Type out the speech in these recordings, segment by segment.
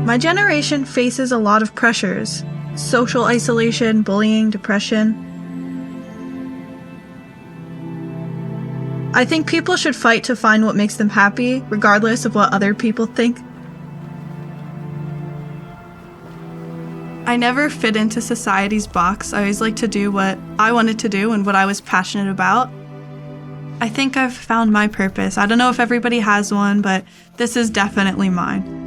My generation faces a lot of pressures: social isolation, bullying, depression. I think people should fight to find what makes them happy, regardless of what other people think. I never fit into society's box. I always liked to do what I wanted to do and what I was passionate about. I think I've found my purpose. I don't know if everybody has one, but this is definitely mine.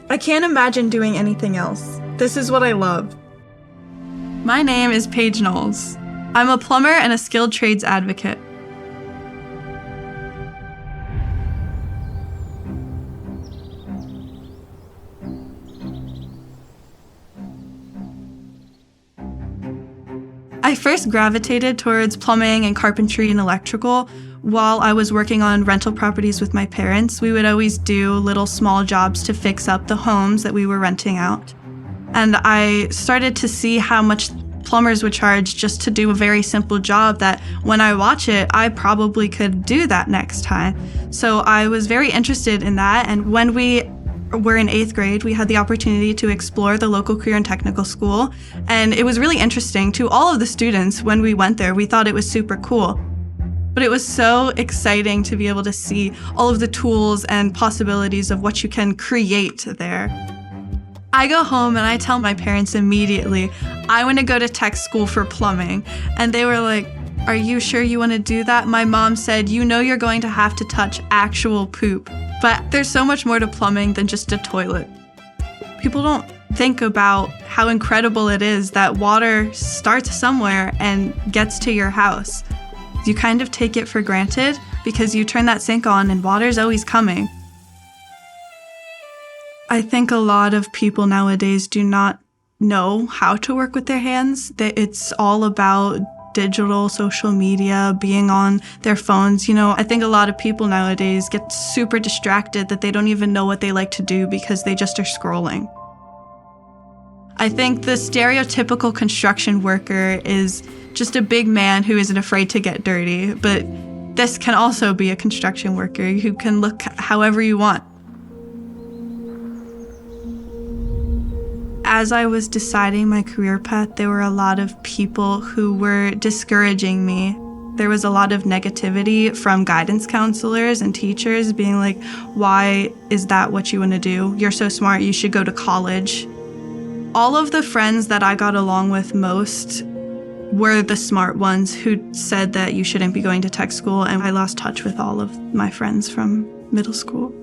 I can't imagine doing anything else. This is what I love. My name is Paige Knowles. I'm a plumber and a skilled trades advocate. I first gravitated towards plumbing and carpentry and electrical while I was working on rental properties with my parents. We would always do little small jobs to fix up the homes that we were renting out. And I started to see how much plumbers would charge just to do a very simple job that when I watch it, I probably could do that next time. So I was very interested in that. And when we were in 8th grade, we had the opportunity to explore the local career and technical school. And it was really interesting to all of the students when we went there. We thought it was super cool. But it was so exciting to be able to see all of the tools and possibilities of what you can create there. I go home and I tell my parents immediately, I want to go to tech school for plumbing. And they were like, are you sure you want to do that? My mom said, you know you're going to have to touch actual poop. But there's so much more to plumbing than just a toilet. People don't think about how incredible it is that water starts somewhere and gets to your house. You kind of take it for granted because you turn that sink on and water's always coming. I think a lot of people nowadays do not know how to work with their hands. It's all about digital, social media, being on their phones. I think a lot of people nowadays get super distracted that they don't even know what they like to do because they just are scrolling. I think the stereotypical construction worker is just a big man who isn't afraid to get dirty, but this can also be a construction worker who can look however you want. As I was deciding my career path, there were a lot of people who were discouraging me. There was a lot of negativity from guidance counselors and teachers being like, why is that what you want to do? You're so smart, you should go to college. All of the friends that I got along with most were the smart ones who said that you shouldn't be going to tech school, and I lost touch with all of my friends from middle school.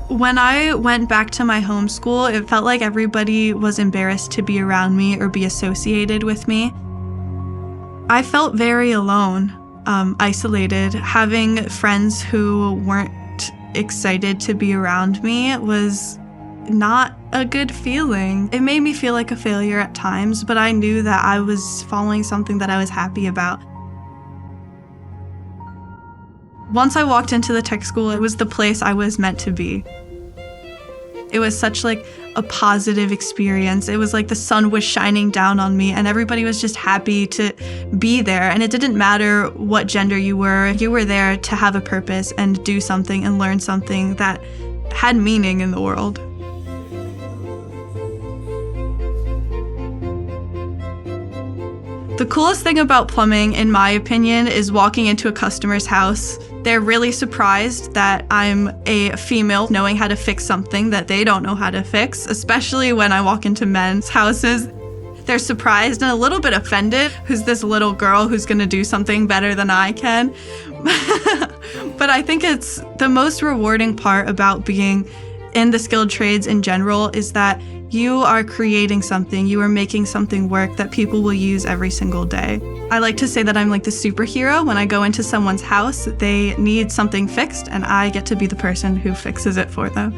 When I went back to my home school, it felt like everybody was embarrassed to be around me or be associated with me. I felt very alone, isolated. Having friends who weren't excited to be around me was not a good feeling. It made me feel like a failure at times, but I knew that I was following something that I was happy about. Once I walked into the tech school, it was the place I was meant to be. It was such like a positive experience. It was like the sun was shining down on me and everybody was just happy to be there. And it didn't matter what gender you were there to have a purpose and do something and learn something that had meaning in the world. The coolest thing about plumbing, in my opinion, is walking into a customer's house. They're really surprised that I'm a female knowing how to fix something that they don't know how to fix, especially when I walk into men's houses. They're surprised and a little bit offended. Who's this little girl who's gonna do something better than I can? But I think it's the most rewarding part about being in the skilled trades in general is that you are creating something, you are making something work that people will use every single day. I like to say that I'm like the superhero. When I go into someone's house, they need something fixed and I get to be the person who fixes it for them.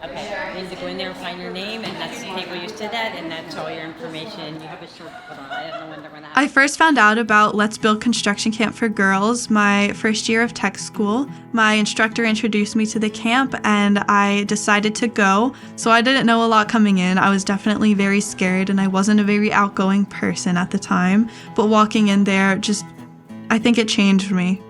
Okay, you need to go in there and find your name, and that's the paper you stood at, and that's all your information. information. You have a short, hold on, I have no wonder when that I first found out about Let's Build Construction Camp for Girls my first year of tech school. My instructor introduced me to the camp and I decided to go. So I didn't know a lot coming in. I was definitely very scared and I wasn't a very outgoing person at the time. But walking in there, I think it changed me.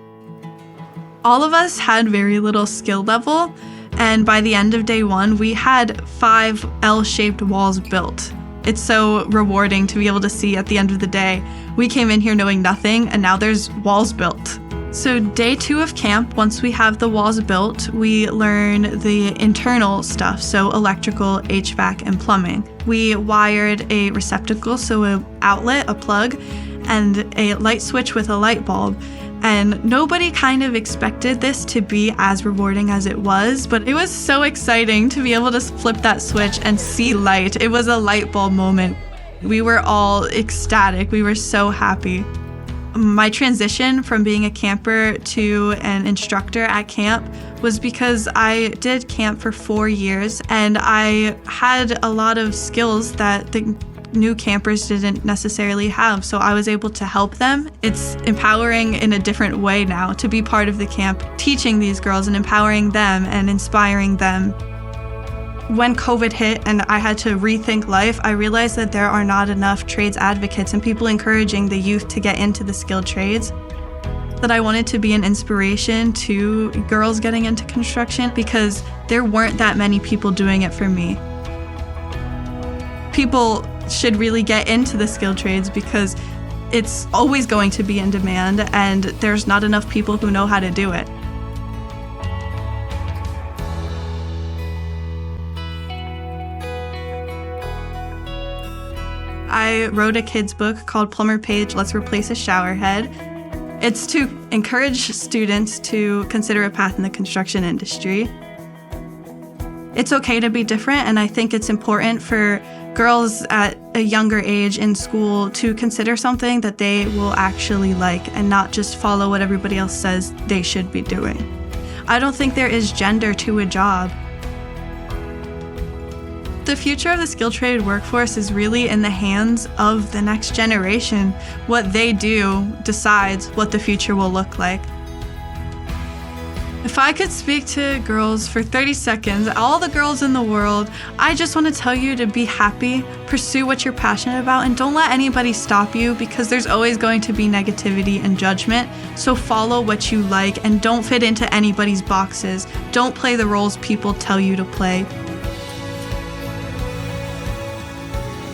All of us had very little skill level, and by the end of day one, we had 5 L-shaped walls built. It's so rewarding to be able to see at the end of the day. We came in here knowing nothing, and now there's walls built. So day 2 of camp, once we have the walls built, we learn the internal stuff, so electrical, HVAC, and plumbing. We wired a receptacle, so an outlet, a plug, and a light switch with a light bulb. And nobody kind of expected this to be as rewarding as it was, but it was so exciting to be able to flip that switch and see light. It was a light bulb moment. We were all ecstatic. We were so happy. My transition from being a camper to an instructor at camp was because I did camp for 4 years and I had a lot of skills that the new campers didn't necessarily have, so I was able to help them. It's empowering in a different way now to be part of the camp, teaching these girls and empowering them and inspiring them. When COVID hit and I had to rethink life, I realized that there are not enough trades advocates and people encouraging the youth to get into the skilled trades. That I wanted to be an inspiration to girls getting into construction because there weren't that many people doing it for me. People should really get into the skilled trades because it's always going to be in demand and there's not enough people who know how to do it. I wrote a kid's book called Plumber Page, Let's Replace a Shower Head. It's to encourage students to consider a path in the construction industry. It's okay to be different, and I think it's important for girls at a younger age in school to consider something that they will actually like and not just follow what everybody else says they should be doing. I don't think there is gender to a job. The future of the skilled trade workforce is really in the hands of the next generation. What they do decides what the future will look like. If I could speak to girls for 30 seconds, all the girls in the world, I just want to tell you to be happy, pursue what you're passionate about, and don't let anybody stop you because there's always going to be negativity and judgment. So follow what you like and don't fit into anybody's boxes. Don't play the roles people tell you to play.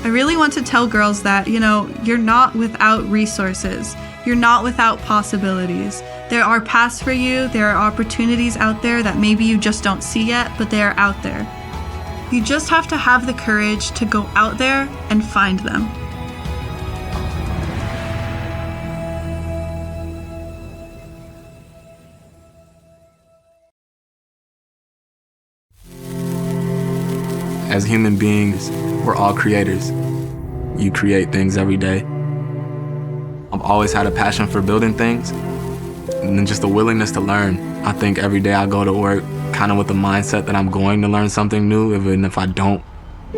I really want to tell girls that, you're not without resources. You're not without possibilities. There are paths for you, there are opportunities out there that maybe you just don't see yet, but they are out there. You just have to have the courage to go out there and find them. As human beings, we're all creators. You create things every day. I've always had a passion for building things and then just a willingness to learn. I think every day I go to work kind of with the mindset that I'm going to learn something new, even if I don't.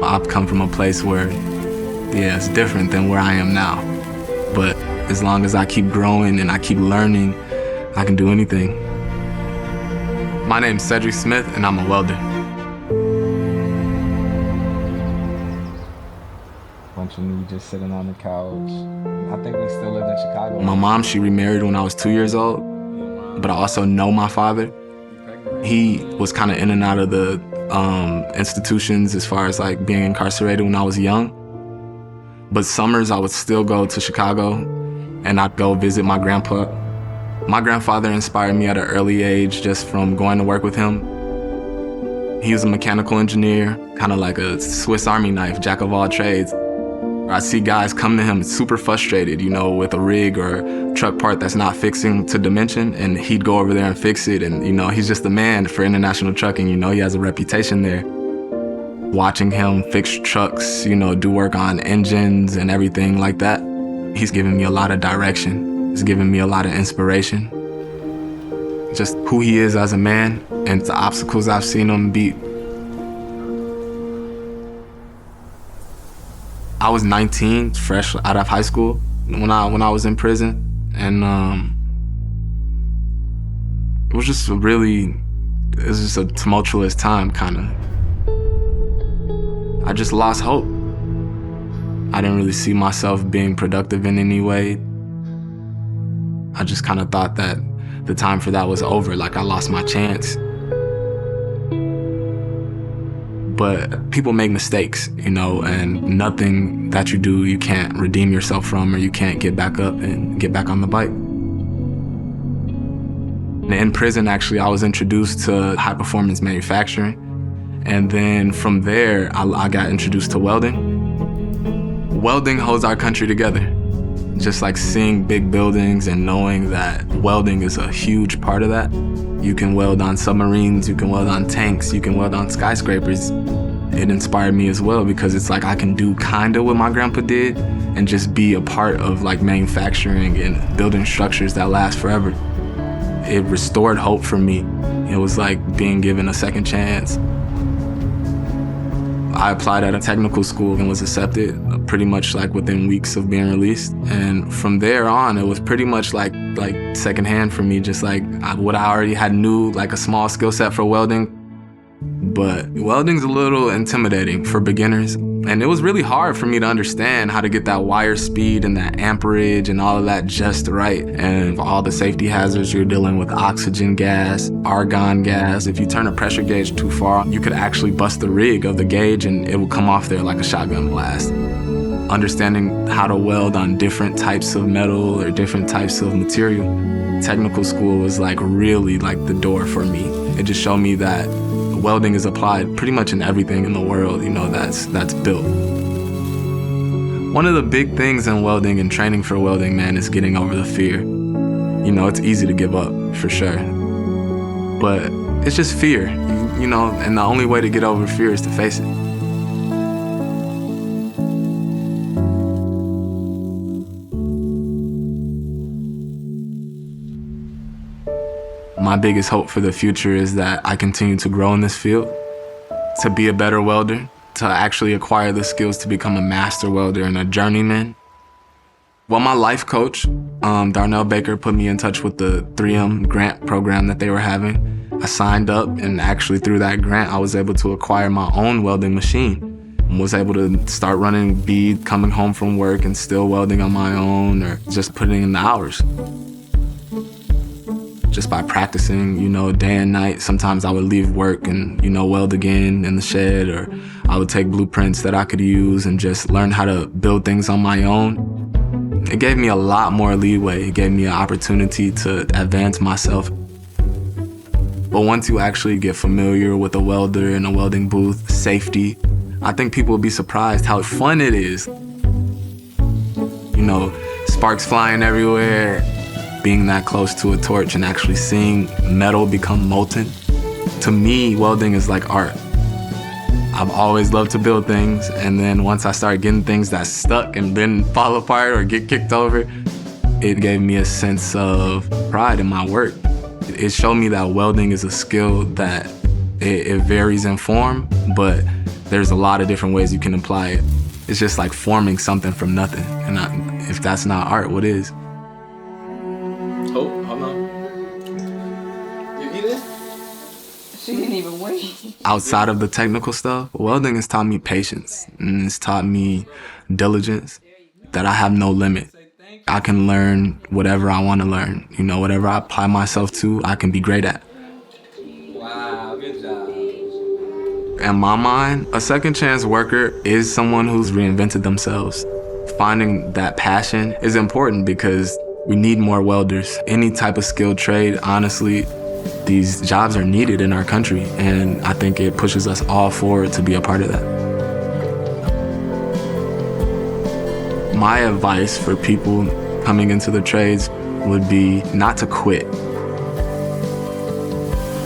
I've come from a place where, it's different than where I am now. But as long as I keep growing and I keep learning, I can do anything. My name's Cedric Smith and I'm a welder. Bunch of me just sitting on the couch. I think we still lived in Chicago. My mom, she remarried when I was 2 years old, but I also know my father. He was kind of in and out of the institutions as far as like being incarcerated when I was young. But summers I would still go to Chicago and I'd go visit my grandpa. My grandfather inspired me at an early age just from going to work with him. He was a mechanical engineer, kind of like a Swiss Army knife, jack of all trades. I see guys come to him super frustrated, with a rig or truck part that's not fixing to dimension, and he'd go over there and fix it. And, he's just the man for international trucking, he has a reputation there. Watching him fix trucks, do work on engines and everything like that, he's given me a lot of direction. He's given me a lot of inspiration. Just who he is as a man and the obstacles I've seen him beat. I was 19, fresh out of high school when I was in prison, and it was just a tumultuous time, kind of. I just lost hope. I didn't really see myself being productive in any way. I just kind of thought that the time for that was over, like I lost my chance. But people make mistakes, you know, and nothing that you do you can't redeem yourself from, or you can't get back up and get back on the bike. In prison, actually, I was introduced to high-performance manufacturing. And then from there, I got introduced to welding. Welding holds our country together. Just like seeing big buildings and knowing that welding is a huge part of that. You can weld on submarines, you can weld on tanks, you can weld on skyscrapers. It inspired me as well, because it's like I can do kinda what my grandpa did and just be a part of like manufacturing and building structures that last forever. It restored hope for me. It was like being given a second chance. I applied at a technical school and was accepted pretty much like within weeks of being released. And from there on, it was pretty much like secondhand for me, just like what I already had knew, like a small skill set for welding. But welding's a little intimidating for beginners. And it was really hard for me to understand how to get that wire speed and that amperage and all of that just right. And for all the safety hazards, you're dealing with oxygen gas, argon gas. If you turn a pressure gauge too far, you could actually bust the rig of the gauge and it will come off there like a shotgun blast. Understanding how to weld on different types of metal or different types of material. Technical school was like really like the door for me. It just showed me that welding is applied pretty much in everything in the world, you know, that's built. One of the big things in welding and training for welding, man, is getting over the fear. You know, it's easy to give up, for sure. But it's just fear, you know, and the only way to get over fear is to face it. My biggest hope for the future is that I continue to grow in this field, to be a better welder, to actually acquire the skills to become a master welder and a journeyman. Well, my life coach, Darnell Baker, put me in touch with the 3M grant program that they were having. I signed up, and actually through that grant, I was able to acquire my own welding machine. I was able to start running bead, coming home from work and still welding on my own, or just putting in the hours. Just by practicing, you know, day and night. Sometimes I would leave work and, you know, weld again in the shed, or I would take blueprints that I could use and just learn how to build things on my own. It gave me a lot more leeway. It gave me an opportunity to advance myself. But once you actually get familiar with a welder in a welding booth, safety, I think people will be surprised how fun it is. You know, sparks flying everywhere. Being that close to a torch and actually seeing metal become molten. To me, welding is like art. I've always loved to build things, and then once I started getting things that stuck and then fall apart or get kicked over, it gave me a sense of pride in my work. It showed me that welding is a skill that it varies in form, but there's a lot of different ways you can apply it. It's just like forming something from nothing, and if that's not art, what is? Oh, hold on. You eat it? She didn't even wait. Outside of the technical stuff, welding has taught me patience, and it's taught me diligence, that I have no limit. I can learn whatever I want to learn. You know, whatever I apply myself to, I can be great at. Wow, good job. In my mind, a second chance worker is someone who's reinvented themselves. Finding that passion is important because we need more welders. Any type of skilled trade, honestly, these jobs are needed in our country, and I think it pushes us all forward to be a part of that. My advice for people coming into the trades would be not to quit.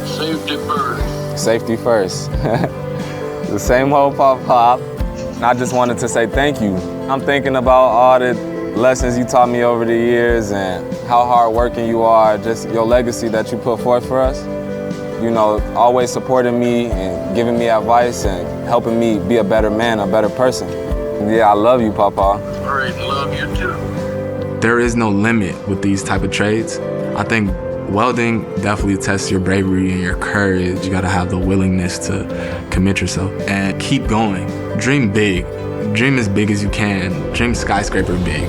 Safety first. Safety first. The same old pop. I just wanted to say thank you. I'm thinking about all the lessons you taught me over the years and how hardworking you are, just your legacy that you put forth for us. You know, always supporting me and giving me advice and helping me be a better man, a better person. Yeah, I love you, Papa. All right, love you too. There is no limit with these type of trades. I think welding definitely tests your bravery and your courage. You gotta have the willingness to commit yourself and keep going. Dream big. Dream as big as you can. Dream skyscraper big.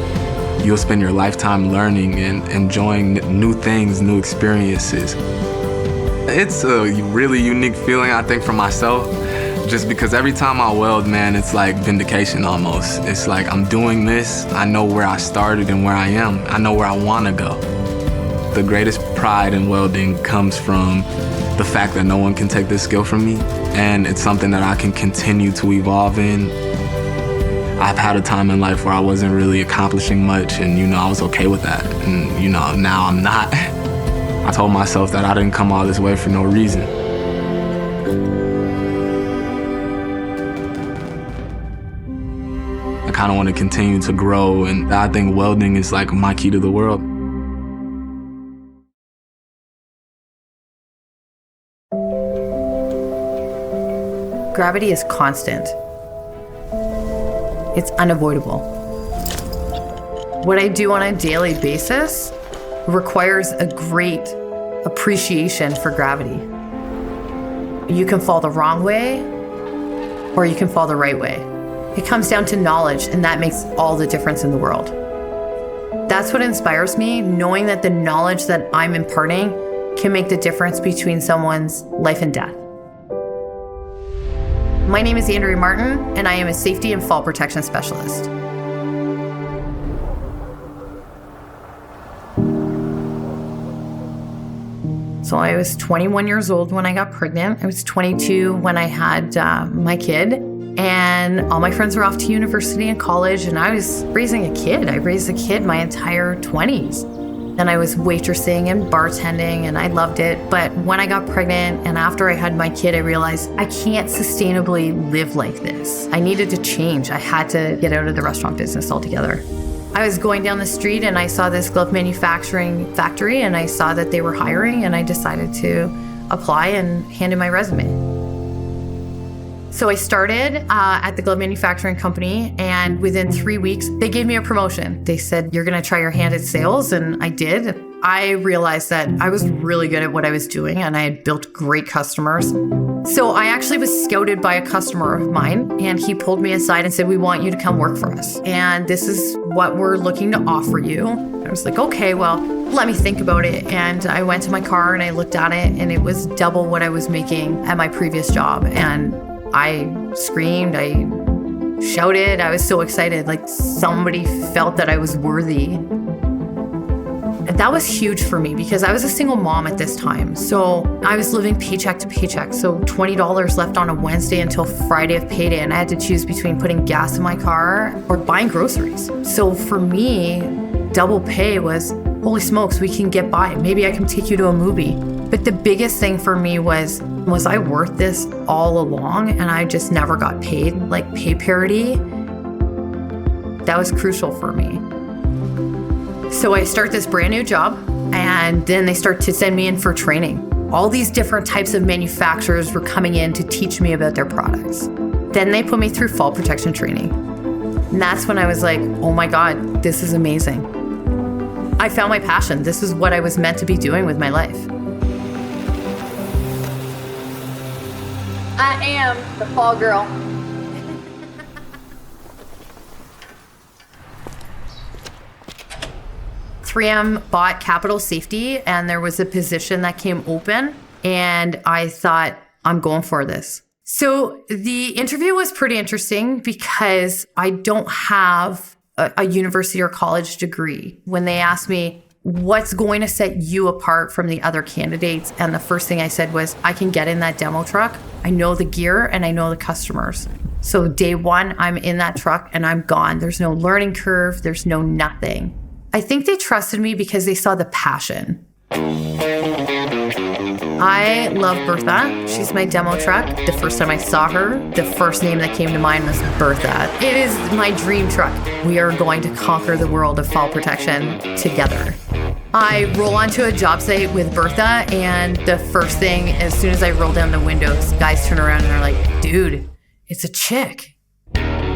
You'll spend your lifetime learning and enjoying new things, new experiences. It's a really unique feeling, I think, for myself, just because every time I weld, man, it's like vindication almost. It's like I'm doing this, I know where I started and where I am. I know where I wanna go. The greatest pride in welding comes from the fact that no one can take this skill from me, and it's something that I can continue to evolve in. I've had a time in life where I wasn't really accomplishing much, and I was okay with that. And now I'm not. I told myself that I didn't come all this way for no reason. I kind of want to continue to grow, and I think welding is like my key to the world. Gravity is constant. It's unavoidable. What I do on a daily basis requires a great appreciation for gravity. You can fall the wrong way, or you can fall the right way. It comes down to knowledge, and that makes all the difference in the world. That's what inspires me, knowing that the knowledge that I'm imparting can make the difference between someone's life and death. My name is Andrea Martin, and I am a safety and fall protection specialist. So I was 21 years old when I got pregnant. I was 22 when I had my kid, and all my friends were off to university and college, and I was raising a kid. I raised a kid my entire 20s. Then I was waitressing and bartending, and I loved it. But when I got pregnant and after I had my kid, I realized I can't sustainably live like this. I needed to change. I had to get out of the restaurant business altogether. I was going down the street and I saw this glove manufacturing factory, and I saw that they were hiring, and I decided to apply and hand in my resume. So I started at the glove manufacturing company, and within 3 weeks, they gave me a promotion. They said, "You're gonna try your hand at sales," and I did. I realized that I was really good at what I was doing, and I had built great customers. So I actually was scouted by a customer of mine, and he pulled me aside and said, "We want you to come work for us, and this is what we're looking to offer you." I was like, "Okay, well, let me think about it." And I went to my car and I looked at it, and it was double what I was making at my previous job. And I screamed, I shouted, I was so excited, like somebody felt that I was worthy. And that was huge for me because I was a single mom at this time. So I was living paycheck to paycheck. So $20 left on a Wednesday until Friday of payday. And I had to choose between putting gas in my car or buying groceries. So for me, double pay was, holy smokes, we can get by. Maybe I can take you to a movie. But the biggest thing for me was I worth this all along? And I just never got paid, like pay parity. That was crucial for me. So I start this brand new job, and then they start to send me in for training. All these different types of manufacturers were coming in to teach me about their products. Then they put me through fall protection training. And that's when I was like, oh my God, this is amazing. I found my passion. This is what I was meant to be doing with my life. I am the fall girl. .3M bought Capital Safety, and there was a position that came open, and I thought, I'm going for this. So the interview was pretty interesting because I don't have a university or college degree. When they asked me, what's going to set you apart from the other candidates? And the first thing I said was, I can get in that demo truck. I know the gear and I know the customers. So day one, I'm in that truck and I'm gone. There's no learning curve. There's no nothing. I think they trusted me because they saw the passion. I love Bertha. She's my demo truck. The first time I saw her, the first name that came to mind was Bertha. It is my dream truck. We are going to conquer the world of fall protection together. I roll onto a job site with Bertha, and the first thing, as soon as I roll down the windows, guys turn around and are like, dude, it's a chick.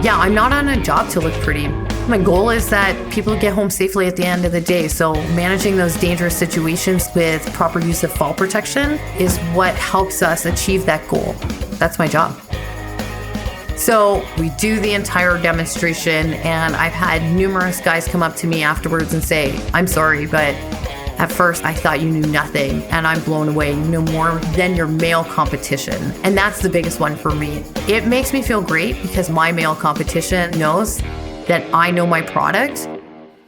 Yeah, I'm not on a job to look pretty. My goal is that people get home safely at the end of the day. So managing those dangerous situations with proper use of fall protection is what helps us achieve that goal. That's my job. So we do the entire demonstration, and I've had numerous guys come up to me afterwards and say, I'm sorry, but at first I thought you knew nothing, and I'm blown away. You know more than your male competition. And that's the biggest one for me. It makes me feel great because my male competition knows that I know my product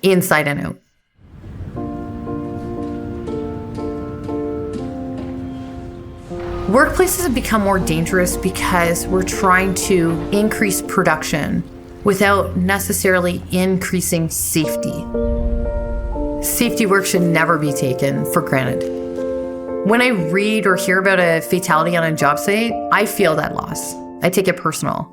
inside and out. Workplaces have become more dangerous because we're trying to increase production without necessarily increasing safety. Safety work should never be taken for granted. When I read or hear about a fatality on a job site, I feel that loss. I take it personal.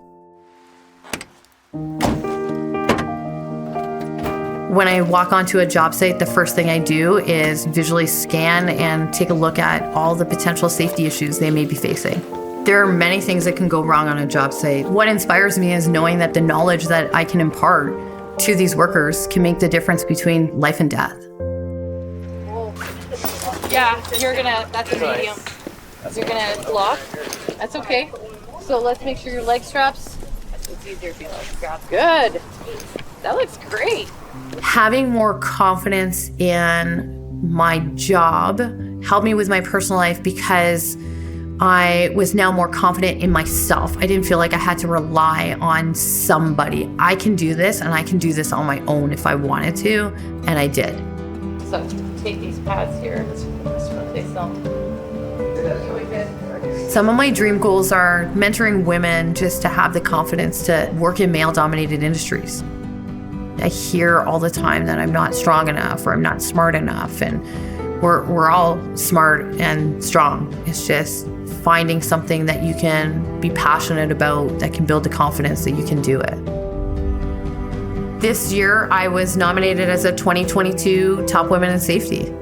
When I walk onto a job site, the first thing I do is visually scan and take a look at all the potential safety issues they may be facing. There are many things that can go wrong on a job site. What inspires me is knowing that the knowledge that I can impart to these workers can make the difference between life and death. Yeah, that's a medium. You're gonna lock. That's okay. So let's make sure your leg straps, it's easier if you leg straps. Good. That looks great. Having more confidence in my job helped me with my personal life because I was now more confident in myself. I didn't feel like I had to rely on somebody. I can do this, and I can do this on my own if I wanted to, and I did. So take these pads here. Let's rotate some. Some of my dream goals are mentoring women just to have the confidence to work in male-dominated industries. I hear all the time that I'm not strong enough or I'm not smart enough, and we're all smart and strong. It's just finding something that you can be passionate about that can build the confidence that you can do it. This year, I was nominated as a 2022 Top Women in Safety.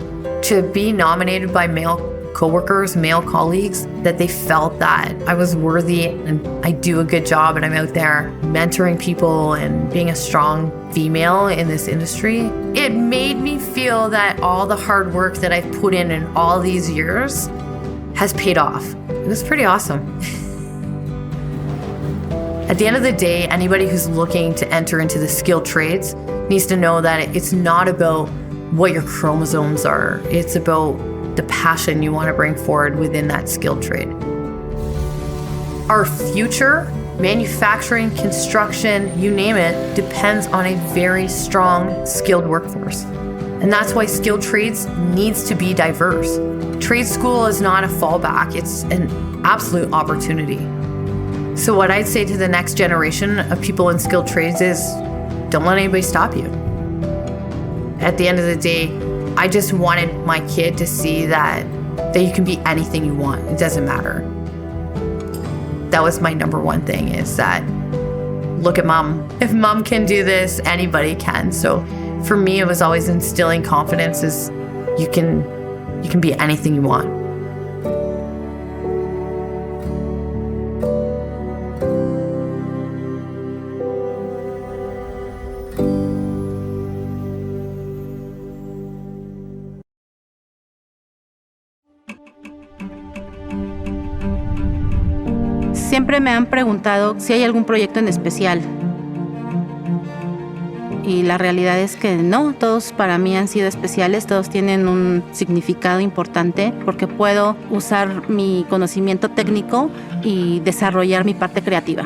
To be nominated by male coworkers, male colleagues, that they felt that I was worthy and I do a good job and I'm out there mentoring people and being a strong female in this industry. It made me feel that all the hard work that I've put in all these years has paid off. It was pretty awesome. At the end of the day, anybody who's looking to enter into the skilled trades needs to know that it's not about what your chromosomes are. It's about the passion you want to bring forward within that skilled trade. Our future, manufacturing, construction, you name it, depends on a very strong skilled workforce. And that's why skilled trades needs to be diverse. Trade school is not a fallback, it's an absolute opportunity. So what I'd say to the next generation of people in skilled trades is, don't let anybody stop you. At the end of the day, I just wanted my kid to see that you can be anything you want. It doesn't matter. That was my number one thing, is that look at mom. If mom can do this, anybody can. So for me, it was always instilling confidence is you can be anything you want. Siempre me han preguntado si hay algún proyecto en especial. Y la realidad es que no, todos para mí han sido especiales, todos tienen un significado importante porque puedo usar mi conocimiento técnico y desarrollar mi parte creativa.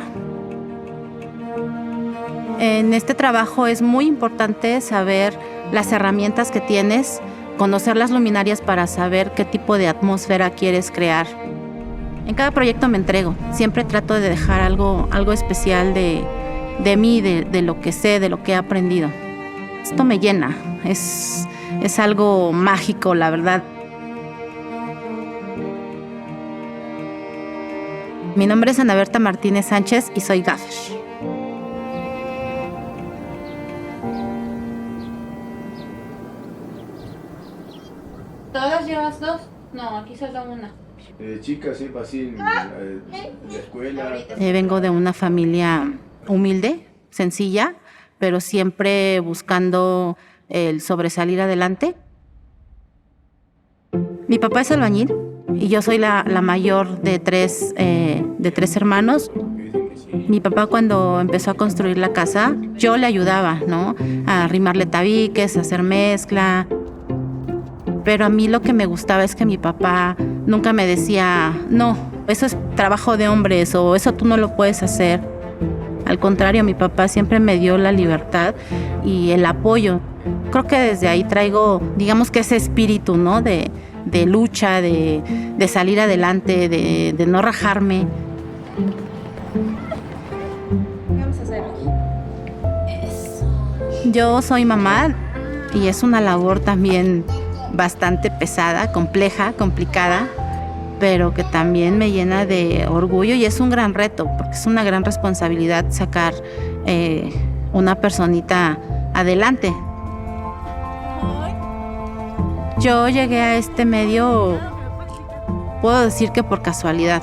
En este trabajo es muy importante saber las herramientas que tienes, conocer las luminarias para saber qué tipo de atmósfera quieres crear. En cada proyecto me entrego, siempre trato de dejar algo especial de mí, de lo que sé, de lo que he aprendido. Esto me llena, es algo mágico, la verdad. Mi nombre es Ana Berta Martínez Sánchez y soy gaffer. ¿Todas llevas dos? No, aquí solo una. Chicas, así en la escuela. Vengo de una familia humilde, sencilla, pero siempre buscando el sobresalir adelante. Mi papá es albañil y yo soy la mayor de tres hermanos. Mi papá, cuando empezó a construir la casa, yo le ayudaba, ¿no? A arrimarle tabiques, a hacer mezcla. Pero a mí lo que me gustaba es que mi papá nunca me decía, no, eso es trabajo de hombres o eso tú no lo puedes hacer. Al contrario, mi papá siempre me dio la libertad y el apoyo. Creo que desde ahí traigo, digamos que ese espíritu, ¿no? De lucha, de salir adelante, de no rajarme. Yo soy mamá y es una labor también bastante pesada, compleja, complicada, pero que también me llena de orgullo y es un gran reto, porque es una gran responsabilidad sacar una personita adelante. Yo llegué a este medio, puedo decir que por casualidad.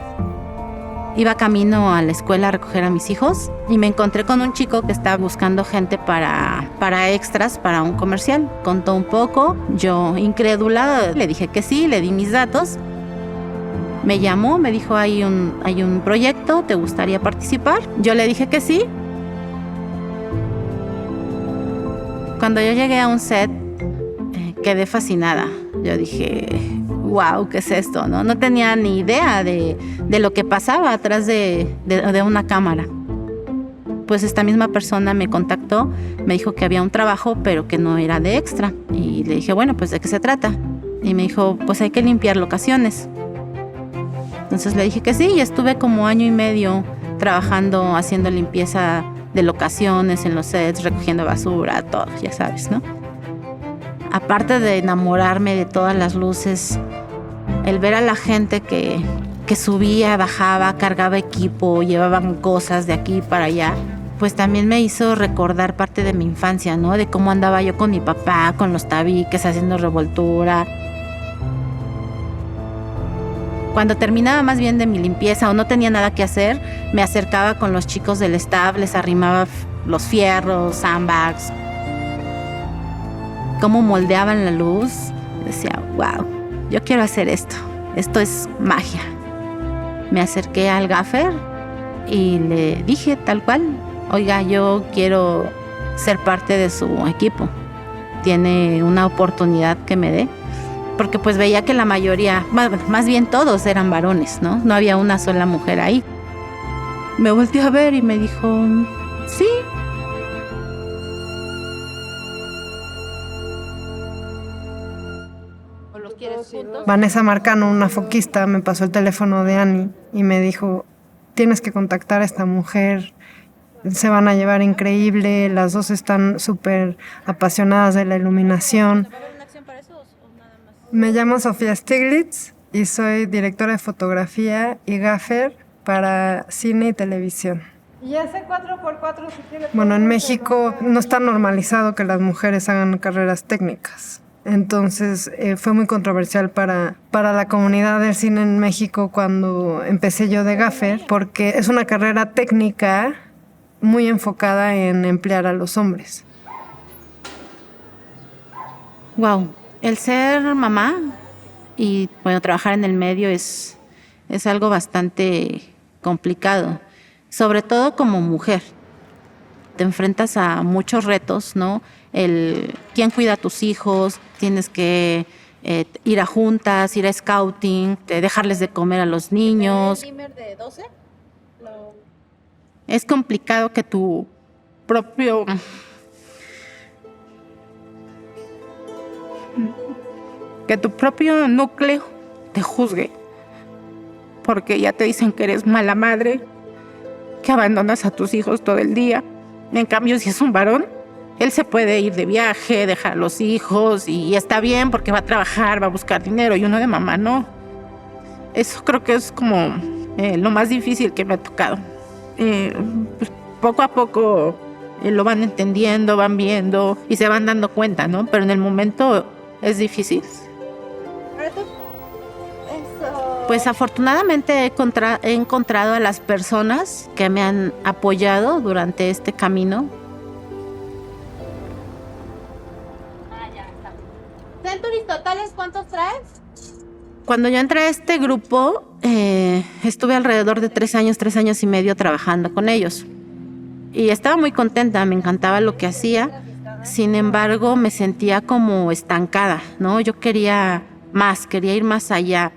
Iba camino a la escuela a recoger a mis hijos y me encontré con un chico que estaba buscando gente para extras, para un comercial. Contó un poco, yo incrédula le dije que sí, le di mis datos. Me llamó, me dijo hay un proyecto, ¿te gustaría participar? Yo le dije que sí. Cuando yo llegué a un set, quedé fascinada. Yo dije, wow, ¿qué es esto? No tenía ni idea de lo que pasaba atrás de una cámara. Pues esta misma persona me contactó, me dijo que había un trabajo, pero que no era de extra. Y le dije, bueno, pues ¿de qué se trata? Y me dijo, pues hay que limpiar locaciones. Entonces le dije que sí, y estuve como 1 año y medio trabajando, haciendo limpieza de locaciones en los sets, recogiendo basura, todo, ya sabes, ¿no? Aparte de enamorarme de todas las luces, el ver a la gente que subía, bajaba, cargaba equipo, llevaban cosas de aquí para allá, pues también me hizo recordar parte de mi infancia, ¿no? De cómo andaba yo con mi papá, con los tabiques, haciendo revoltura. Cuando terminaba más bien de mi limpieza o no tenía nada que hacer, me acercaba con los chicos del staff, les arrimaba los fierros, sandbags. Cómo moldeaban la luz, decía, wow, yo quiero hacer esto es magia. Me acerqué al gaffer y le dije tal cual, oiga, yo quiero ser parte de su equipo, tiene una oportunidad que me dé, porque pues veía que la mayoría, más bien todos eran varones, ¿no? No había una sola mujer ahí. Me volteó a ver y me dijo, sí. Vanessa Marcano, una foquista, me pasó el teléfono de Annie y me dijo, tienes que contactar a esta mujer, se van a llevar increíble, las dos están súper apasionadas de la iluminación. Me llamo Sofía Stiglitz y soy directora de fotografía y gaffer para cine y televisión. Y ese 4x4 si quiere... Bueno, en México no está normalizado que las mujeres hagan carreras técnicas. Entonces fue muy controversial para la comunidad del cine en México cuando empecé yo de gaffer, porque es una carrera técnica muy enfocada en emplear a los hombres. Wow, el ser mamá y bueno, trabajar en el medio es algo bastante complicado, sobre todo como mujer. Te enfrentas a muchos retos, ¿no? ¿Quién cuida a tus hijos? Tienes que ir a juntas, ir a scouting, dejarles de comer a los niños. ¿El timer de 12? Es complicado que tu propio núcleo te juzgue, porque ya te dicen que eres mala madre, que abandonas a tus hijos todo el día. En cambio, si es un varón, él se puede ir de viaje, dejar a los hijos y está bien porque va a trabajar, va a buscar dinero, y uno de mamá no. Eso creo que es como lo más difícil que me ha tocado. Pues, poco a poco lo van entendiendo, van viendo y se van dando cuenta, ¿no? Pero en el momento es difícil. Ahora tú. Eso. Pues afortunadamente he encontrado a las personas que me han apoyado durante este camino. ¿Centuries totales cuántos traes? Cuando yo entré a este grupo, estuve alrededor de 3 años y medio trabajando con ellos. Y estaba muy contenta, me encantaba lo que hacía. Sin embargo, me sentía como estancada, ¿no? Yo quería más, quería ir más allá.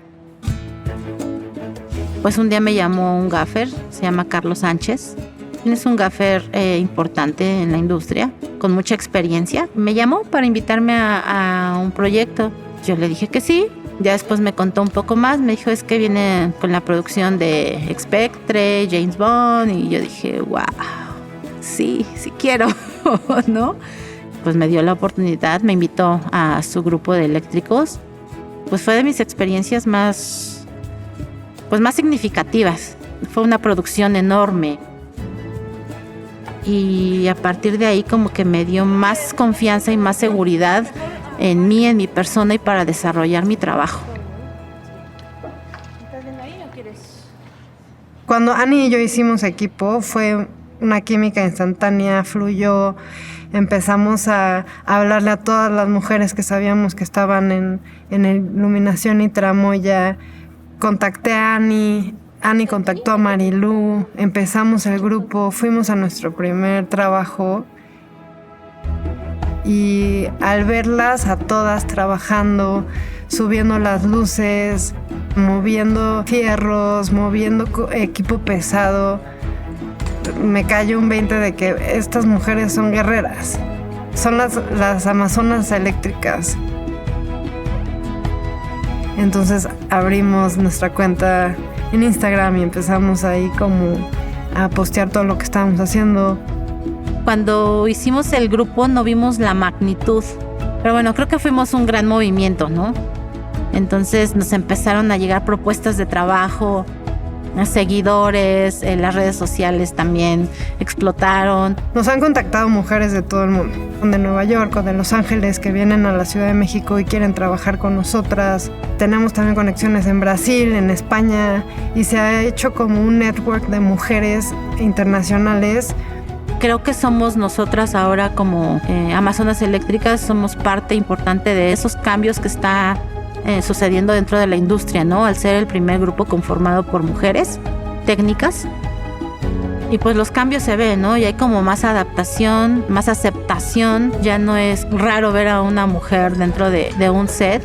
Pues un día me llamó un gaffer, se llama Carlos Sánchez. Es un gaffer importante en la industria, con mucha experiencia. Me llamó para invitarme a un proyecto. Yo le dije que sí. Ya después me contó un poco más. Me dijo, es que viene con la producción de Spectre, James Bond. Y yo dije, wow, sí quiero, ¿no? Pues me dio la oportunidad, me invitó a su grupo de eléctricos. Pues fue de mis experiencias más significativas. Fue una producción enorme. Y a partir de ahí como que me dio más confianza y más seguridad en mí, en mi persona y para desarrollar mi trabajo. Cuando Ani y yo hicimos equipo, fue una química instantánea, fluyó. Empezamos a hablarle a todas las mujeres que sabíamos que estaban en iluminación y tramoya. Contacté a Ani contactó a Marilú, empezamos el grupo, fuimos a nuestro primer trabajo y al verlas a todas trabajando, subiendo las luces, moviendo fierros, moviendo equipo pesado, me cayó un 20 de que estas mujeres son guerreras, son las amazonas eléctricas. Entonces abrimos nuestra cuenta en Instagram y empezamos ahí como a postear todo lo que estábamos haciendo. Cuando hicimos el grupo no vimos la magnitud, pero bueno, creo que fuimos un gran movimiento, ¿no? Entonces nos empezaron a llegar propuestas de trabajo, seguidores, las redes sociales también explotaron. Nos han contactado mujeres de todo el mundo, de Nueva York o de Los Ángeles, que vienen a la Ciudad de México y quieren trabajar con nosotras. Tenemos también conexiones en Brasil, en España, y se ha hecho como un network de mujeres internacionales. Creo que somos nosotras ahora como Amazonas Eléctricas, somos parte importante de esos cambios que está sucediendo dentro de la industria, ¿no? Al ser el primer grupo conformado por mujeres técnicas. Y pues los cambios se ven, ¿no? Y hay como más adaptación, más aceptación. Ya no es raro ver a una mujer dentro de un set.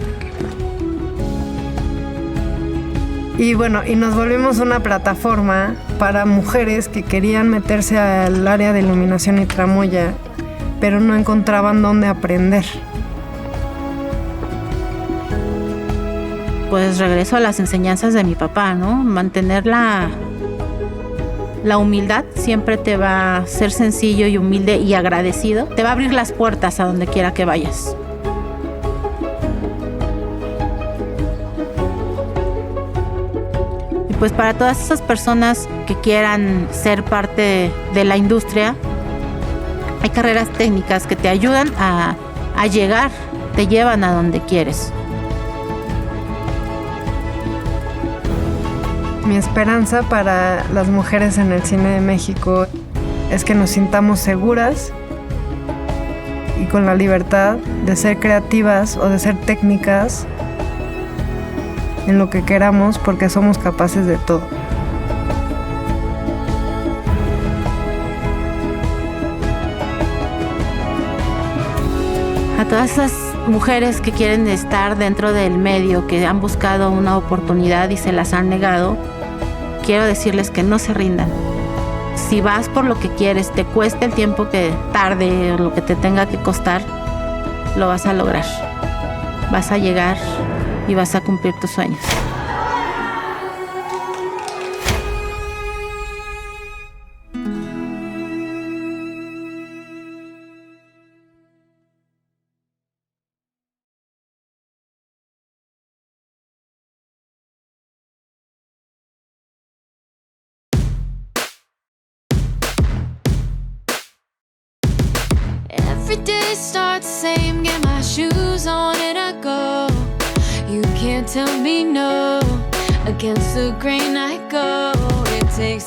Y bueno, y nos volvimos una plataforma para mujeres que querían meterse al área de iluminación y tramoya, pero no encontraban dónde aprender. Pues regreso a las enseñanzas de mi papá, ¿no? Mantener la humildad siempre te va a ser sencillo y humilde y agradecido. Te va a abrir las puertas a donde quiera que vayas. Y pues para todas esas personas que quieran ser parte de la industria, hay carreras técnicas que te ayudan a llegar, te llevan a donde quieres. Mi esperanza para las mujeres en el cine de México es que nos sintamos seguras y con la libertad de ser creativas o de ser técnicas en lo que queramos, porque somos capaces de todo. A todas esas mujeres que quieren estar dentro del medio, que han buscado una oportunidad y se las han negado, quiero decirles que no se rindan. Si vas por lo que quieres, te cueste el tiempo que tarde o lo que te tenga que costar, lo vas a lograr. Vas a llegar y vas a cumplir tus sueños. Every day starts the same, get my shoes on and I go. You can't tell me no, Against the grain I go. It takes